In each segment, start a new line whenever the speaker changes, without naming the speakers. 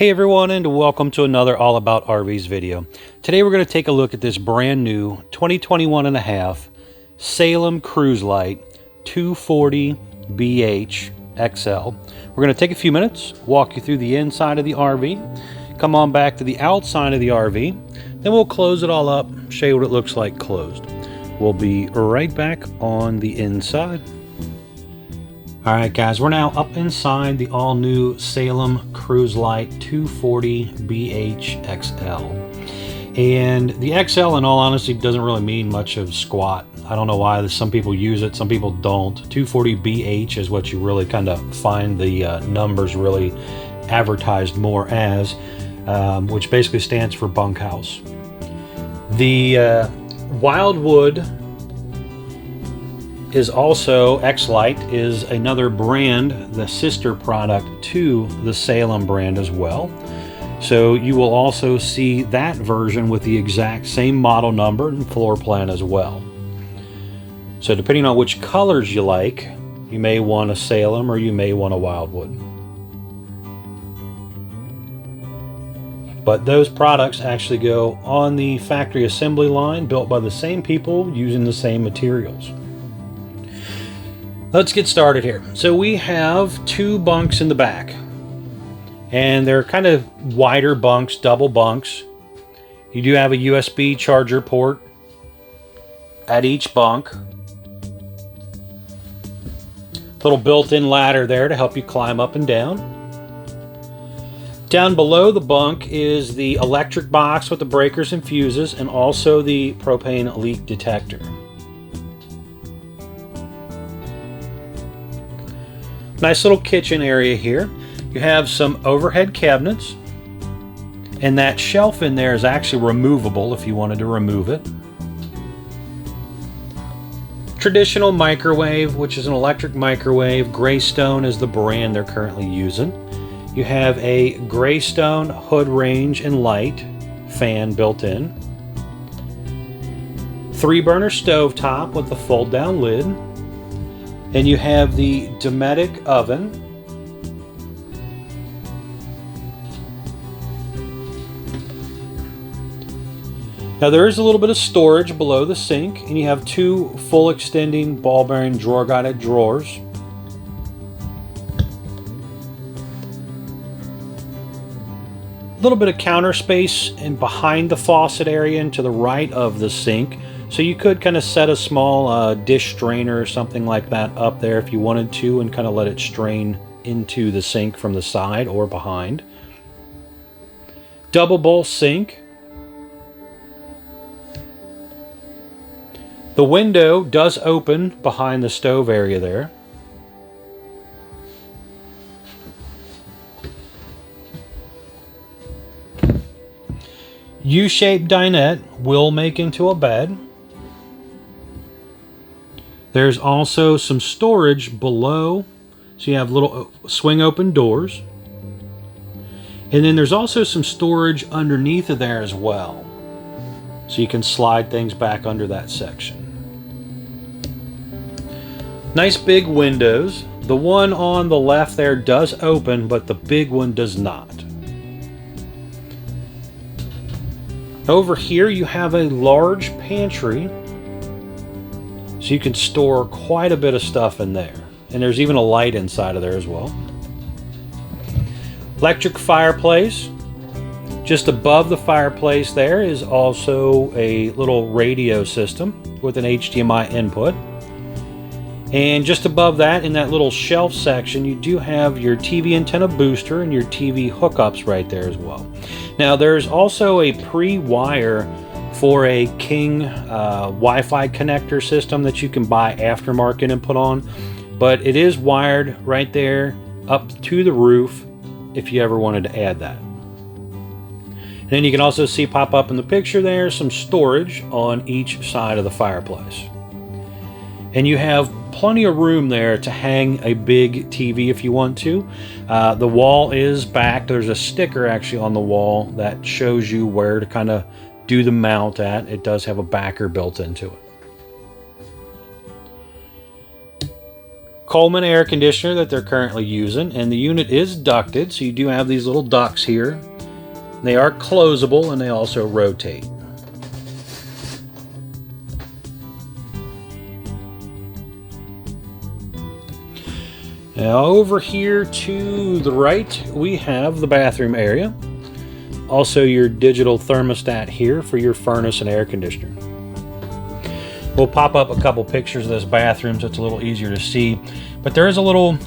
Hey everyone, and welcome to another All About RVs video. Today we're going to take a look at this brand new 2021 and a half Salem Cruise Lite 240 BH XL. We're going to take a few minutes, walk you through the inside of the RV, come on back to the outside of the RV, then we'll close it all up, show you what it looks like closed. We'll be right back on the inside. Alright guys, we're now up inside the all-new Salem Cruise Lite 240 BH XL. And the XL, in all honesty, doesn't really mean much of squat. I don't know why. Some people use it, some people don't. 240 BH is what you really kind of find the numbers really advertised more as, which basically stands for Bunkhouse. The Wildwood is also, X-Lite is another brand, the sister product to the Salem brand as well. So you will also see that version with the exact same model number and floor plan as well. So depending on which colors you like, you may want a Salem or you may want a Wildwood. But those products actually go on the factory assembly line built by the same people using the same materials. Let's get started here. So we have two bunks in the back, and they're kind of wider bunks, double bunks. You do have a USB charger port at each bunk. Little built-in ladder there to help you climb up and down. Down below the bunk is the electric box with the breakers and fuses, and also the propane leak detector. Nice little kitchen area here. You have some overhead cabinets, and that shelf in there is actually removable if you wanted to remove it. Traditional microwave, which is an electric microwave. Greystone is the brand they're currently using. You have a Greystone hood range and light fan built in. 3-burner stovetop with the fold down lid. And you have the Dometic oven. Now there is a little bit of storage below the sink, and you have two full extending ball bearing drawer guided drawers. A little bit of counter space and behind the faucet area and to the right of the sink. So you could kind of set a small dish strainer or something like that up there if you wanted to, and kind of let it strain into the sink from the side or behind. Double bowl sink. The window does open behind the stove area there. U-shaped dinette will make into a bed. There's also some storage below, so you have little swing open doors. And then there's also some storage underneath of there as well, so you can slide things back under that section. Nice big windows. The one on the left there does open, but the big one does not. Over here you have a large pantry, so you can store quite a bit of stuff in there. And there's even a light inside of there as well. Electric fireplace. Just above the fireplace there is also a little radio system with an HDMI input. And just above that, in that little shelf section, you do have your TV antenna booster and your TV hookups right there as well. Now there's also a pre-wire for a King Wi-Fi connector system that you can buy aftermarket and put on, but it is wired right there up to the roof if you ever wanted to add that. And then you can also see pop up in the picture there some storage on each side of the fireplace. And you have plenty of room there to hang a big TV if you want to. The wall is back. There's a sticker actually on the wall that shows you where to kind of do the mount at. It does have a backer built into it. Coleman air conditioner that they're currently using, and the unit is ducted, so you do have these little ducts here. They are closable and they also rotate. Now over here to the right, we have the bathroom area. Also your digital thermostat here for your furnace and air conditioner. We'll pop up a couple pictures of this bathroom so it's a little easier to see. But there is a little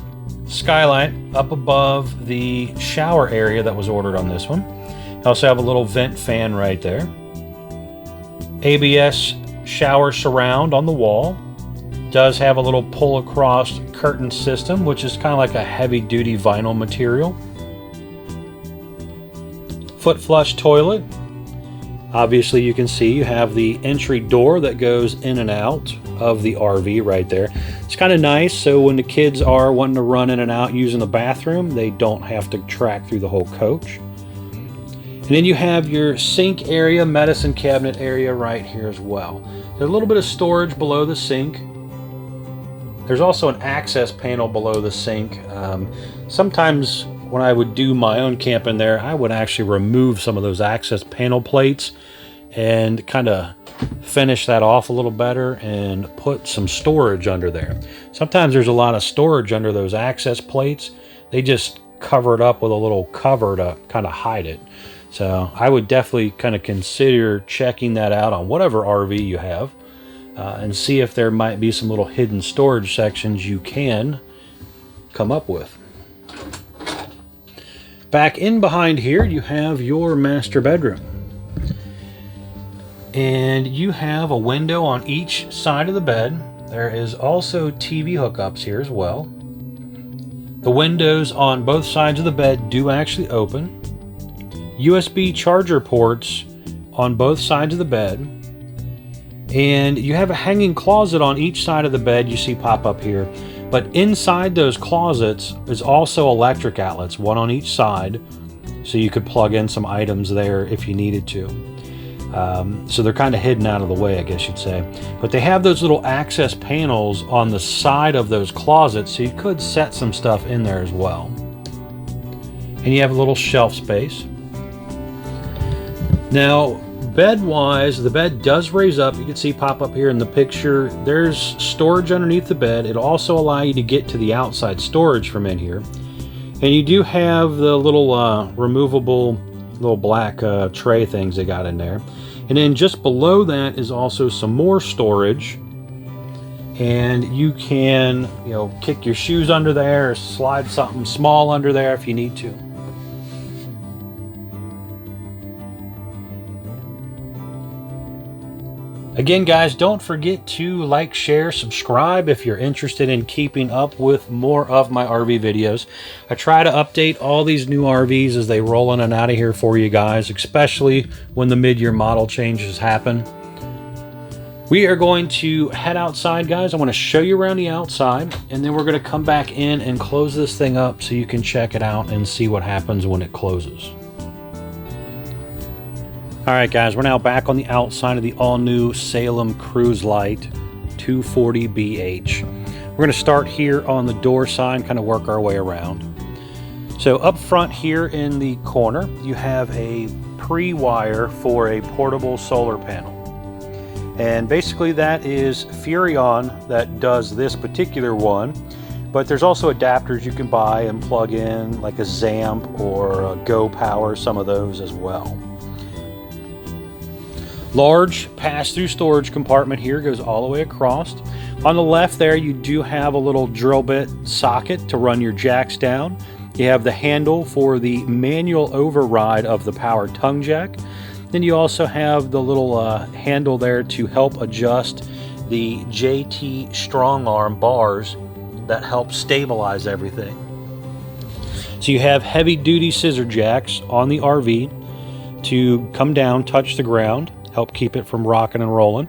skylight up above the shower area that was ordered on this one. You also have a little vent fan right there. ABS shower surround on the wall. Does have a little pull across curtain system, which is kind of like a heavy duty vinyl material. Foot flush toilet. Obviously you can see you have the entry door that goes in and out of the RV right there. It's kind of nice, so when the kids are wanting to run in and out using the bathroom, they don't have to track through the whole coach. And then you have your sink area, medicine cabinet area right here as well. There's a little bit of storage below the sink. There's also an access panel below the sink. Sometimes when I would do my own camping there, I would actually remove some of those access panel plates and kind of finish that off a little better and put some storage under there. Sometimes there's a lot of storage under those access plates. They just cover it up with a little cover to kind of hide it. So I would definitely kind of consider checking that out on whatever RV you have. And see if there might be some little hidden storage sections you can come up with. Back in behind here, you have your master bedroom. And you have a window on each side of the bed. There is also TV hookups here as well. The windows on both sides of the bed do actually open. USB charger ports on both sides of the bed. And you have a hanging closet on each side of the bed you see pop up here. But inside those closets is also electric outlets, one on each side. So you could plug in some items there if you needed to. So they're kind of hidden out of the way, I guess you'd say. But they have those little access panels on the side of those closets, so you could set some stuff in there as well. And you have a little shelf space. Now, bed-wise, the bed does raise up. You can see pop up here in the picture. There's storage underneath the bed. It'll also allow you to get to the outside storage from in here. And you do have the little removable little black tray things they got in there. And then just below that is also some more storage. And you can, kick your shoes under there or slide something small under there if you need to. Again, guys, don't forget to like, share, subscribe if you're interested in keeping up with more of my RV videos. I try to update all these new RVs as they roll in and out of here for you guys, especially when the mid-year model changes happen. We are going to head outside, guys. I want to show you around the outside, and then we're going to come back in and close this thing up so you can check it out and see what happens when it closes. Alright guys, we're now back on the outside of the all-new Salem Cruise Lite 240BH. We're going to start here on the door side and kind of work our way around. So up front here in the corner, you have a pre-wire for a portable solar panel. And basically that is Furrion that does this particular one, but there's also adapters you can buy and plug in, like a Zamp or a Go Power, some of those as well. Large pass-through storage compartment here, goes all the way across. On the left there you do have a little drill bit socket to run your jacks down. You have the handle for the manual override of the power tongue jack. Then you also have the little handle there to help adjust the JT strong arm bars that help stabilize everything. So you have heavy duty scissor jacks on the RV to come down, touch the ground, help keep it from rocking and rolling.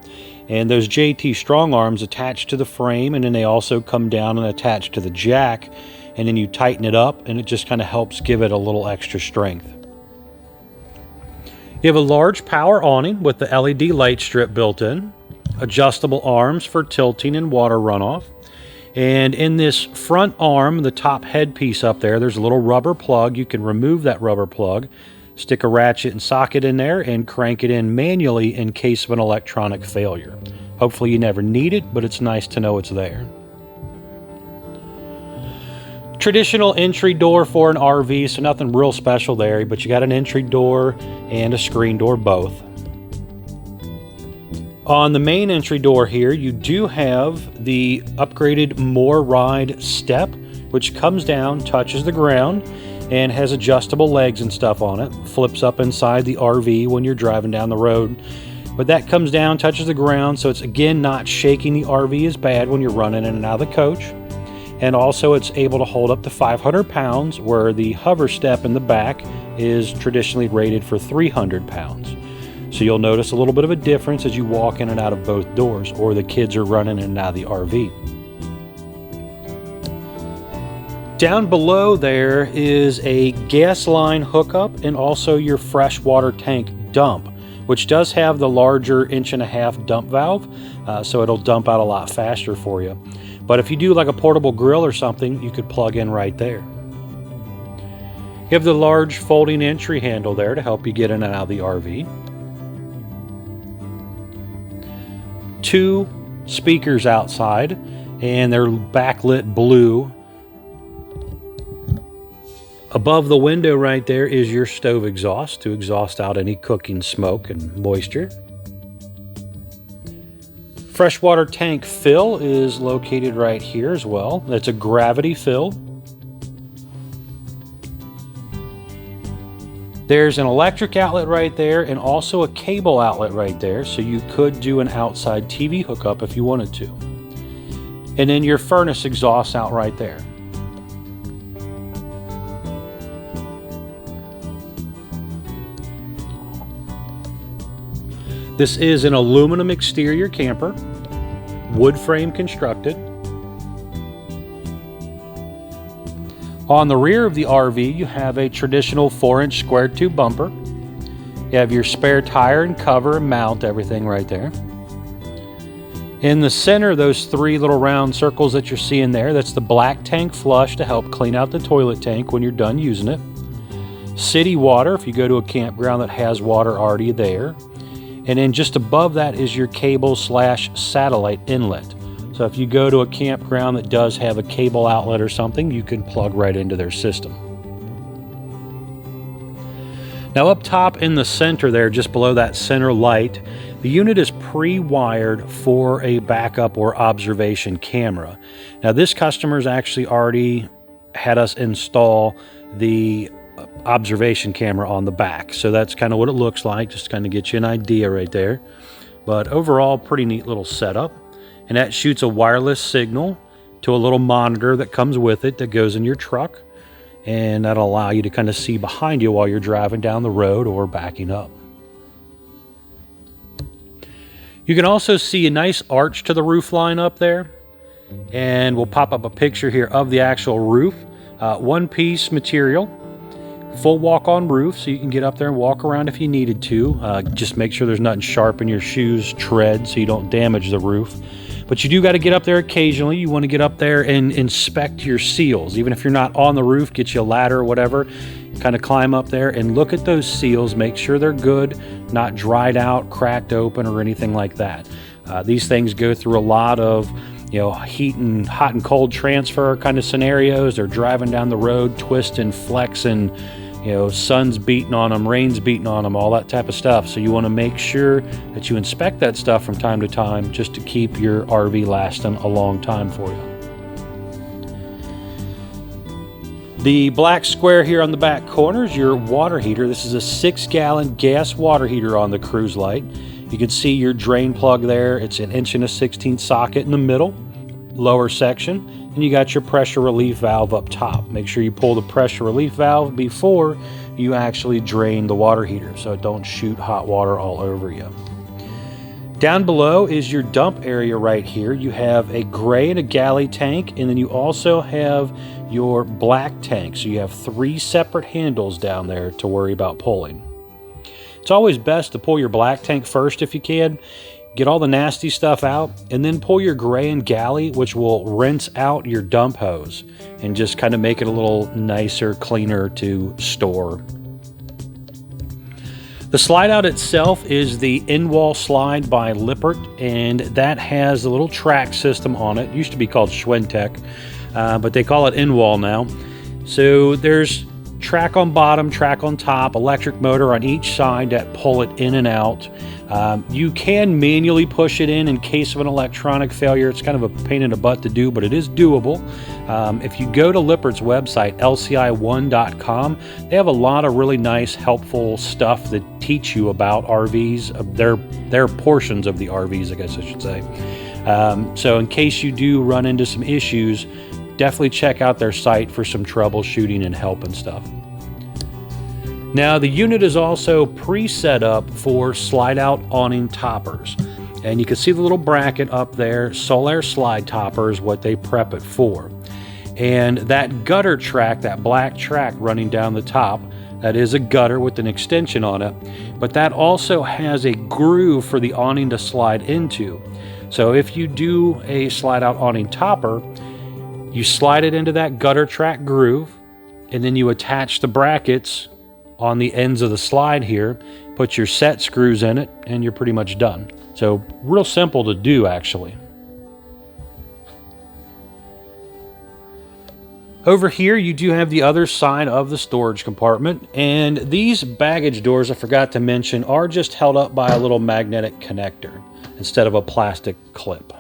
And those JT strong arms attach to the frame, and then they also come down and attach to the jack, and then you tighten it up and it just kind of helps give it a little extra strength. You have a large power awning with the LED light strip built in, adjustable arms for tilting and water runoff, And in this front arm, the top headpiece up there, there's a little rubber plug. You can remove that rubber plug, stick a ratchet and socket in there, and crank it in manually in case of an electronic failure. Hopefully you never need it, but it's nice to know it's there. Traditional entry door for an RV, so nothing real special there, but you got an entry door and a screen door both. On the main entry door here, you do have the upgraded More Ride step, which comes down, touches the ground, and has adjustable legs and stuff on it. Flips up inside the RV when you're driving down the road. But that comes down, touches the ground, so it's again not shaking the RV as bad when you're running in and out of the coach. And also it's able to hold up to 500 pounds, where the hover step in the back is traditionally rated for 300 pounds. So you'll notice a little bit of a difference as you walk in and out of both doors, or the kids are running in and out of the RV. Down below there is a gas line hookup and also your freshwater tank dump, which does have the larger 1.5-inch dump valve, so it'll dump out a lot faster for you. But if you do like a portable grill or something, you could plug in right there. You have the large folding entry handle there to help you get in and out of the RV. 2 speakers outside, and they're backlit blue. Above the window right there is your stove exhaust to exhaust out any cooking smoke and moisture. Freshwater tank fill is located right here as well. That's a gravity fill. There's an electric outlet right there and also a cable outlet right there, so you could do an outside TV hookup if you wanted to. And then your furnace exhaust out right there. This is an aluminum exterior camper, wood frame constructed. On the rear of the RV, you have a traditional 4-inch square tube bumper. You have your spare tire and cover and mount, everything right there. In the center, those 3 little round circles that you're seeing there, that's the black tank flush to help clean out the toilet tank when you're done using it. City water, if you go to a campground that has water already there. And then just above that is your cable/satellite inlet. So if you go to a campground that does have a cable outlet or something, you can plug right into their system. Now up top in the center there, just below that center light, the unit is pre-wired for a backup or observation camera. Now this customer's actually already had us install the observation camera on the back. So that's kind of what it looks like, just kind of get you an idea right there. But overall, pretty neat little setup. And that shoots a wireless signal to a little monitor that comes with it that goes in your truck. And that'll allow you to kind of see behind you while you're driving down the road or backing up. You can also see a nice arch to the roof line up there. And we'll pop up a picture here of the actual roof. One-piece material. Full walk-on roof, so you can get up there and walk around if you needed to. Just make sure there's nothing sharp in your shoes, tread, so you don't damage the roof. But you do got to get up there occasionally. You want to get up there and inspect your seals. Even if you're not on the roof, get you a ladder or whatever, kind of climb up there and look at those seals. Make sure they're good, not dried out, cracked open, or anything like that. These things go through a lot of hot and cold transfer kind of scenarios. They're driving down the road, twisting, flexing, sun's beating on them, rain's beating on them, all that type of stuff. So you want to make sure that you inspect that stuff from time to time just to keep your RV lasting a long time for you. The black square here on the back corner is your water heater. This is a 6-gallon gas water heater on the Cruise Lite. You can see your drain plug there. It's an 1.16" socket in the middle, lower section. And you got your pressure relief valve up top. Make sure you pull the pressure relief valve before you actually drain the water heater so it don't shoot hot water all over you. Down below is your dump area right here. You have a gray and a galley tank, and then you also have your black tank. So you have 3 separate handles down there to worry about pulling. It's always best to pull your black tank first if you can. get all the nasty stuff out, and then pull your gray and galley, which will rinse out your dump hose and just kind of make it a little nicer, cleaner to store. The slide out itself is the in-wall slide by Lippert, and that has a little track system on it. It used to be called Schwentech, but they call it in-wall now. So there's track on bottom, track on top, electric motor on each side that pull it in and out. You can manually push it in case of an electronic failure. It's kind of a pain in the butt to do, but it is doable. If you go to Lippert's website, lci1.com, they have a lot of really nice, helpful stuff that teach you about RVs, their portions of the RVs, I guess I should say. So in case you do run into some issues, definitely check out their site for some troubleshooting and help and stuff. Now, the unit is also pre-set up for slide-out awning toppers. And you can see the little bracket up there. Solar slide topper is what they prep it for. And that gutter track, that black track running down the top, that is a gutter with an extension on it. But that also has a groove for the awning to slide into. So if you do a slide-out awning topper, you slide it into that gutter track groove, and then you attach the brackets on the ends of the slide here, put your set screws in it, and you're pretty much done. So real simple to do, actually. Over here you do have the other side of the storage compartment, and these baggage doors, I forgot to mention, are just held up by a little magnetic connector instead of a plastic clip.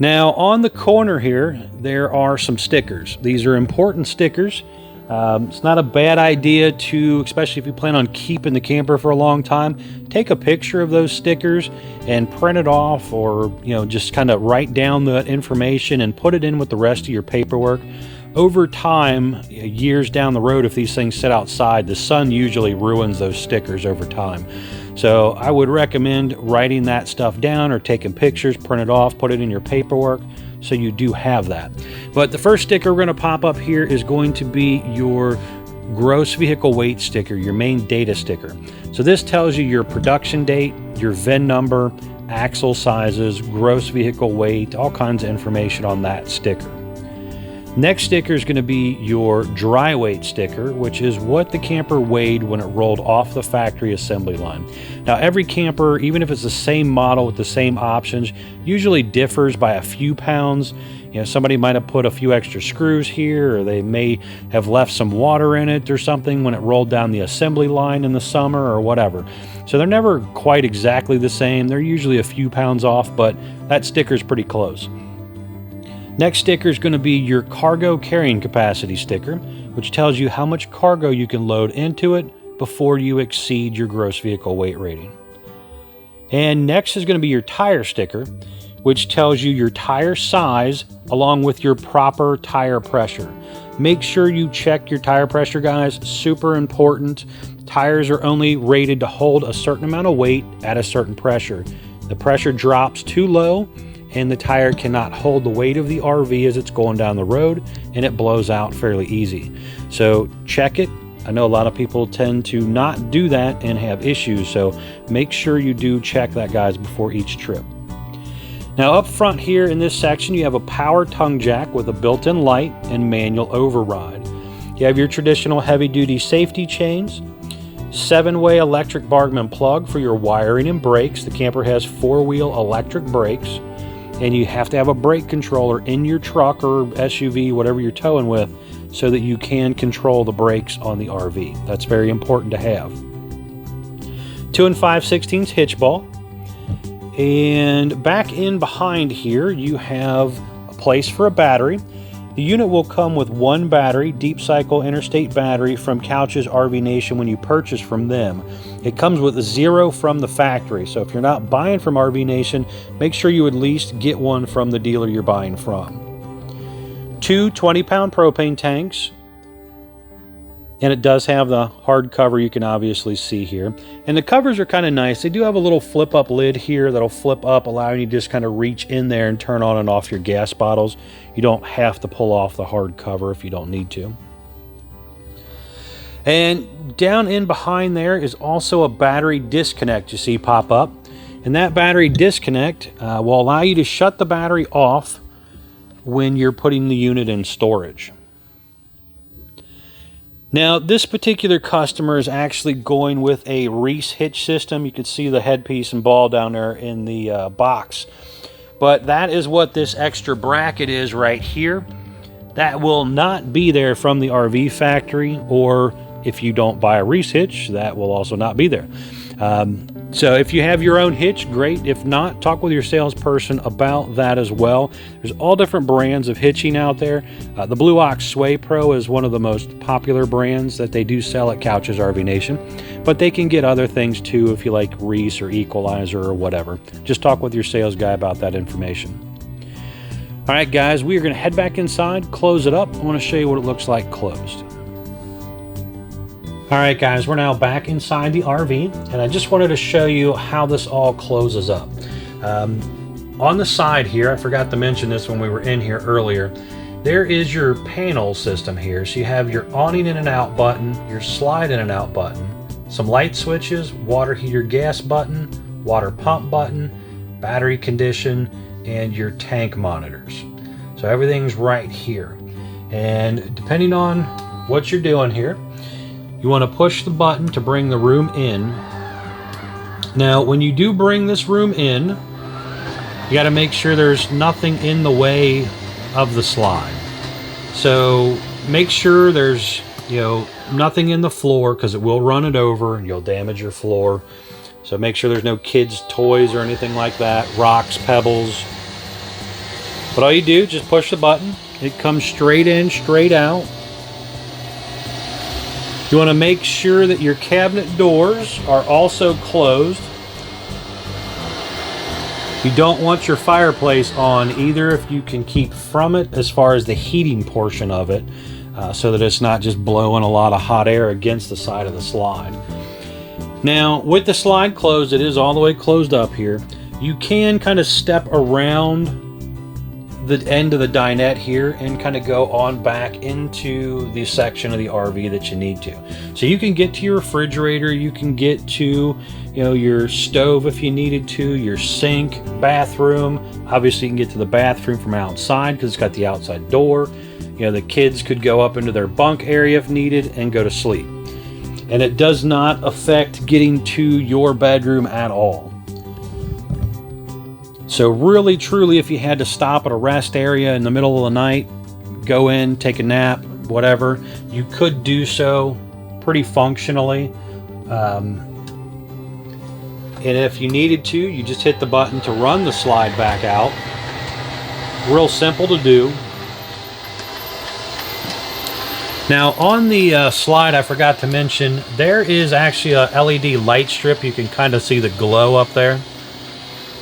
Now, on the corner here, there are some stickers. These are important stickers. It's not a bad idea to, especially if you plan on keeping the camper for a long time, take a picture of those stickers and print it off, or just kind of write down the information and put it in with the rest of your paperwork. Over time, years down the road, if these things sit outside, the sun usually ruins those stickers over time. So I would recommend writing that stuff down or taking pictures, print it off, put it in your paperwork so you do have that. But the first sticker we're going to pop up here is going to be your gross vehicle weight sticker, your main data sticker. So this tells you your production date, your VIN number, axle sizes, gross vehicle weight, all kinds of information on that sticker. Next sticker is going to be your dry weight sticker, which is what the camper weighed when it rolled off the factory assembly line. Now, every camper, even if it's the same model with the same options, usually differs by a few pounds. Somebody might have put a few extra screws here, or they may have left some water in it or something when it rolled down the assembly line in the summer or whatever. So they're never quite exactly the same. They're usually a few pounds off, but that sticker is pretty close. Next sticker is going to be your cargo carrying capacity sticker, which tells you how much cargo you can load into it before you exceed your gross vehicle weight rating. And next is going to be your tire sticker, which tells you your tire size along with your proper tire pressure. Make sure you check your tire pressure, guys. Super important. Tires are only rated to hold a certain amount of weight at a certain pressure. The pressure drops too low, and the tire cannot hold the weight of the RV as it's going down the road, and it blows out fairly easy. So check it. I know a lot of people tend to not do that and have issues, so make sure you do check that, guys, before each trip. Now, up front here in this section, you have a power tongue jack with a built-in light and manual override. You have your traditional heavy-duty safety chains, 7-way electric Bargman plug for your wiring and brakes. The camper has 4-wheel electric brakes. And you have to have a brake controller in your truck or SUV, whatever you're towing with, so that you can control the brakes on the RV. That's very important to have. 2 5/16 hitch ball. And back in behind here, you have a place for a battery. The unit will come with one battery, deep cycle interstate battery from Couch's RV Nation when you purchase from them. It comes with 0 from the factory, so if you're not buying from RV Nation, make sure you at least get one from the dealer you're buying from. 2 20-pound propane tanks, and it does have the hard cover you can obviously see here. And the covers are kind of nice. They do have a little flip-up lid here that'll flip up, allowing you to just kind of reach in there and turn on and off your gas bottles. You don't have to pull off the hard cover if you don't need to. And down in behind there is also a battery disconnect you see pop up. And that battery disconnect will allow you to shut the battery off when you're putting the unit in storage. Now, this particular customer is actually going with a Reese hitch system. You can see the headpiece and ball down there in the box. But that is what this extra bracket is right here. That will not be there from the RV factory, or if you don't buy a Reese hitch, that will also not be there. So if you have your own hitch, great. If not, talk with your salesperson about that as well. There's all different brands of hitching out there. The Blue Ox Sway Pro is one of the most popular brands that they do sell at Couch's RV Nation, but they can get other things too if you like Reese or Equalizer or whatever. Just talk with your sales guy about that information. All right, guys, we are going to head back inside, close it up. I want to show you what it looks like closed. All right, guys, we're now back inside the RV, and I just wanted to show you how this all closes up. On the side here, I forgot to mention this when we were in here earlier, there is your panel system here. So you have your awning in and out button, your slide in and out button, some light switches, water heater gas button, water pump button, battery condition, and your tank monitors. So everything's right here. And depending on what you're doing here, you want to push the button to bring the room in. Now, when you do bring this room in, you got to make sure there's nothing in the way of the slide. So make sure there's, nothing in the floor, because it will run it over and you'll damage your floor. So make sure there's no kids' toys or anything like that, rocks, pebbles. But all you do, just push the button. It comes straight in, straight out. You want to make sure that your cabinet doors are also closed. You don't want your fireplace on either if you can keep from it as far as the heating portion of it, so that it's not just blowing a lot of hot air against the side of the slide. Now, with the slide closed, it is all the way closed up here. You can kind of step around the end of the dinette here and kind of go on back into the section of the RV that you need to. So you can get to your refrigerator, you can get to your stove if you needed to, your sink, bathroom. Obviously you can get to the bathroom from outside because it's got the outside door. The kids could go up into their bunk area if needed and go to sleep. And it does not affect getting to your bedroom at all. So really, truly, if you had to stop at a rest area in the middle of the night, go in, take a nap, whatever, you could do so pretty functionally. And if you needed to, you just hit the button to run the slide back out. Real simple to do. Now on the slide, I forgot to mention, there is actually a LED light strip. You can kind of see the glow up there.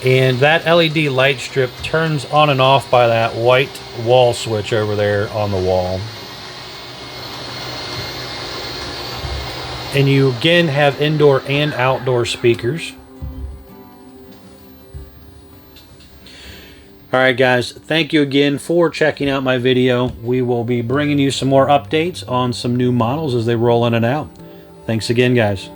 And that LED light strip turns on and off by that white wall switch over there on the wall. And you again have indoor and outdoor speakers. Alright guys, thank you again for checking out my video. We will be bringing you some more updates on some new models as they roll in and out. Thanks again guys.